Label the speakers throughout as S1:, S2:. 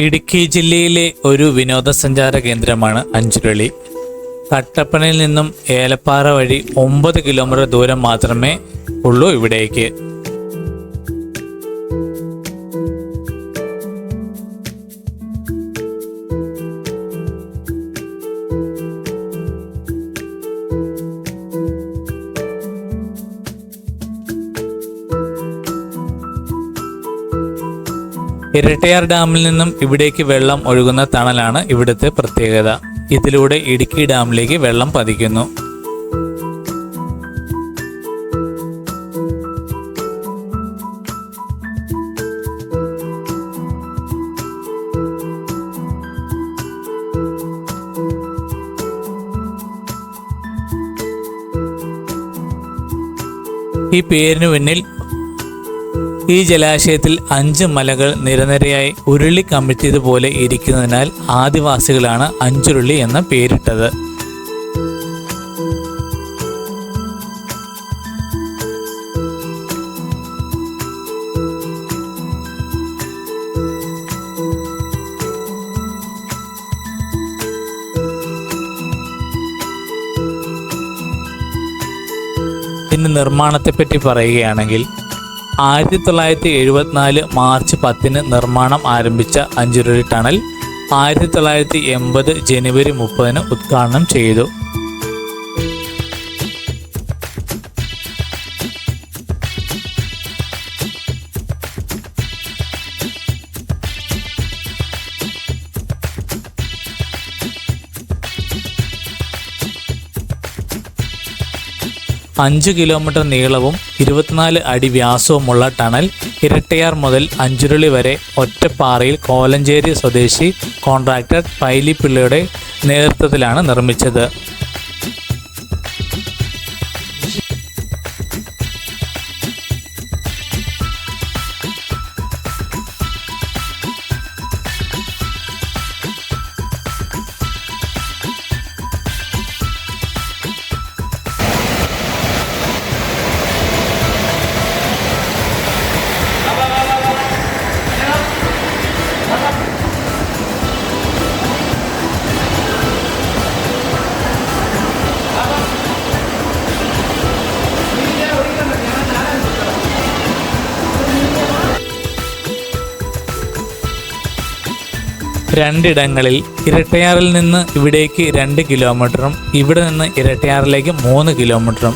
S1: ഇടുക്കി ജില്ലയിലെ ഒരു വിനോദസഞ്ചാര കേന്ദ്രമാണ് അഞ്ചുരുളി. കട്ടപ്പനയിൽ നിന്നും ഏലപ്പാറ വഴി 9 കിലോമീറ്റർ ദൂരം മാത്രമേ ഉള്ളൂ ഇവിടേക്ക്. ഇരട്ടയാർ ഡാമിൽ നിന്നും ഇവിടേക്ക് വെള്ളം ഒഴുകുന്ന ടണലാണ് ഇവിടുത്തെ പ്രത്യേകത. ഇതിലൂടെ ഇടുക്കി ഡാമിലേക്ക് വെള്ളം പതിക്കുന്നു. ഈ പേരിനു പിന്നിൽ ഈ ജലാശയത്തിൽ 5 മലകൾ നിരനിരയായി ഉരുളി കമിഴ്ത്തിയതുപോലെ ഇരിക്കുന്നതിനാൽ ആദിവാസികളാണ് അഞ്ചുരുളി എന്ന പേരിട്ടത്. ഇതിന്റെ നിർമ്മാണത്തെപ്പറ്റി പറയുകയാണെങ്കിൽ 1974 മാർച്ച് 10 നിർമ്മാണം ആരംഭിച്ച അഞ്ചുരുളി ടണൽ 1980 ജനുവരി 30 ഉദ്ഘാടനം ചെയ്തു. അഞ്ച് കിലോമീറ്റർ നീളവും 24 അടി വ്യാസവുമുള്ള ടണൽ ഇരട്ടയാർ മുതൽ അഞ്ചുരുളി വരെ ഒറ്റപ്പാറയിൽ കോലഞ്ചേരി സ്വദേശി കോൺട്രാക്ടർ പൈലിപ്പിള്ളയുടെ നേതൃത്വത്തിലാണ് നിർമ്മിച്ചത്. രണ്ടിടങ്ങളിൽ ഇരട്ടയാറിൽ നിന്ന് ഇവിടേക്ക് 2 കിലോമീറ്ററും ഇവിടെ നിന്ന് ഇരട്ടയാറിലേക്ക് 3 കിലോമീറ്ററും.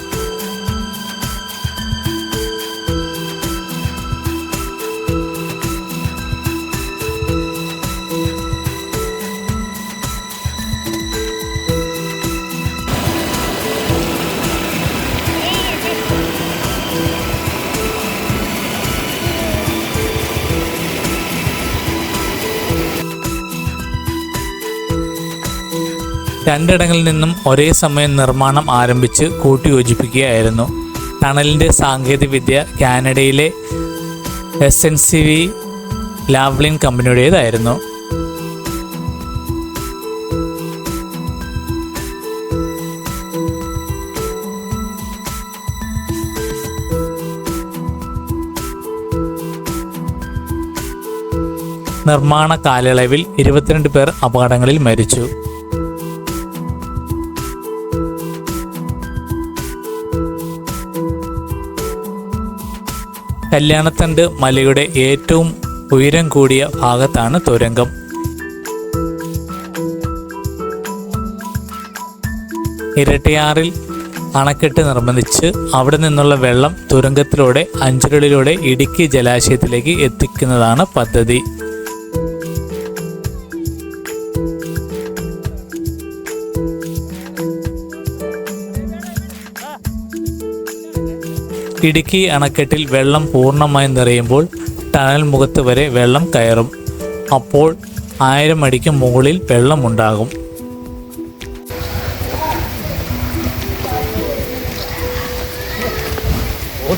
S1: രണ്ടിടങ്ങളിൽ നിന്നും ഒരേ സമയം നിർമ്മാണം ആരംഭിച്ച് കൂട്ടിയോജിപ്പിക്കുകയായിരുന്നു. ടണലിൻ്റെ സാങ്കേതികവിദ്യ കാനഡയിലെ SNCV ലാവ്ലിൻ കമ്പനിയുടേതായിരുന്നു. നിർമ്മാണ കാലയളവിൽ 22 പേർ അപകടങ്ങളിൽ മരിച്ചു. കല്യാണത്തണ്ട് മലയുടെ ഏറ്റവും ഉയരം കൂടിയ ഭാഗത്താണ് തുരങ്കം. ഇരട്ടയാറിൽ അണക്കെട്ട് നിർമ്മിച്ച് അവിടെ നിന്നുള്ള വെള്ളം തുരങ്കത്തിലൂടെ അഞ്ചുരുളിയിലൂടെ ഇടുക്കി ജലാശയത്തിലേക്ക് എത്തിക്കുന്നതാണ് പദ്ധതി. ഇടുക്കി അണക്കെട്ടിൽ വെള്ളം പൂർണ്ണമായും നിറയുമ്പോൾ ടണൽ മുഖത്ത് വരെ വെള്ളം കയറും. അപ്പോൾ 1000 അടിക്ക് മുകളിൽ വെള്ളമുണ്ടാകും.
S2: ഓ